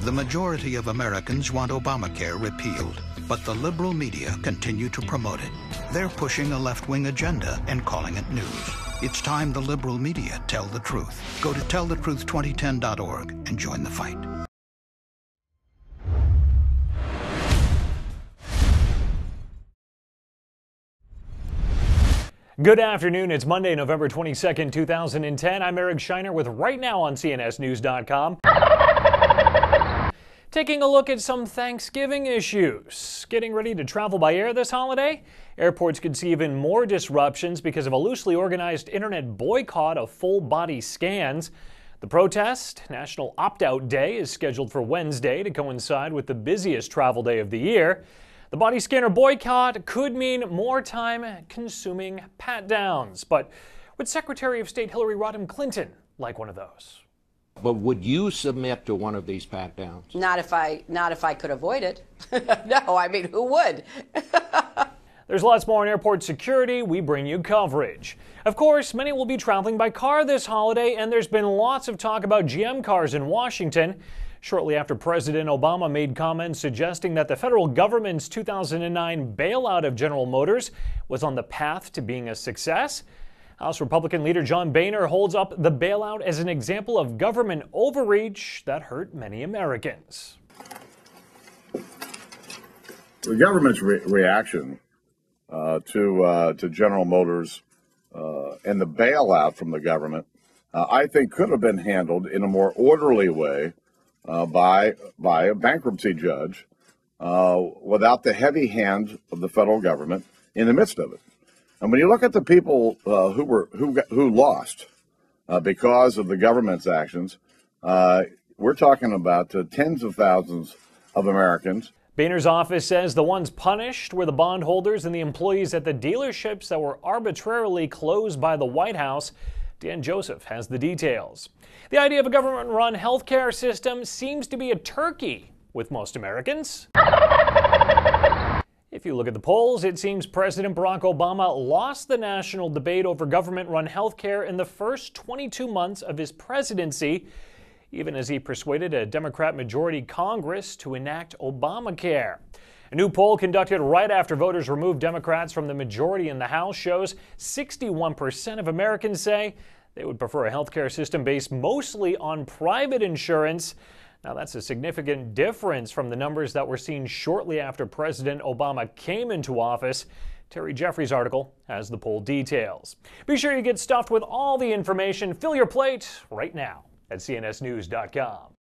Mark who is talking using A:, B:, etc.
A: The majority of Americans want Obamacare repealed, but the liberal media continue to promote it. They're pushing a left-wing agenda and calling it news. It's time the liberal media tell the truth. Go to tellthetruth2010.org and join the fight.
B: Good afternoon. It's Monday, November 22nd, 2010. I'm Eric Scheiner with Right Now on CNSNews.com. Taking a look at some Thanksgiving issues. Getting ready to travel by air this holiday? Airports could see even more disruptions because of a loosely organized internet boycott of full-body scans. The protest, National Opt-Out Day, is scheduled for Wednesday to coincide with the busiest travel day of the year. The body scanner boycott could mean more time consuming pat-downs. But would Secretary of State Hillary Rodham Clinton like one of those?
C: But would you submit to one of these pat-downs?
D: Not if I could avoid it. No, I mean, who would?
B: There's lots more on airport security. We bring you coverage. Of course, many will be traveling by car this holiday, and there's been lots of talk about GM cars in Washington. Shortly after President Obama made comments suggesting that the federal government's 2009 bailout of General Motors was on the path to being a success, House Republican leader John Boehner holds up the bailout as an example of government overreach that hurt many Americans.
E: The government's reaction to General Motors and the bailout from the government, I think, could have been handled in a more orderly way by a bankruptcy judge without the heavy hand of the federal government in the midst of it. And when you look at the people who lost because of the government's actions, we're talking about tens of thousands of Americans.
B: Boehner's office says the ones punished were the bondholders and the employees at the dealerships that were arbitrarily closed by the White House. Dan Joseph has the details. The idea of a government-run healthcare system seems to be a turkey with most Americans. If you look at the polls, it seems President Barack Obama lost the national debate over government-run healthcare in the first 22 months of his presidency, even as he persuaded a Democrat-majority Congress to enact Obamacare. A new poll conducted right after voters removed Democrats from the majority in the House shows 61% of Americans say they would prefer a healthcare system based mostly on private insurance. Now, that's a significant difference from the numbers that were seen shortly after President Obama came into office. Terry Jeffrey's article has the poll details. Be sure you get stuffed with all the information. Fill your plate right now at cnsnews.com.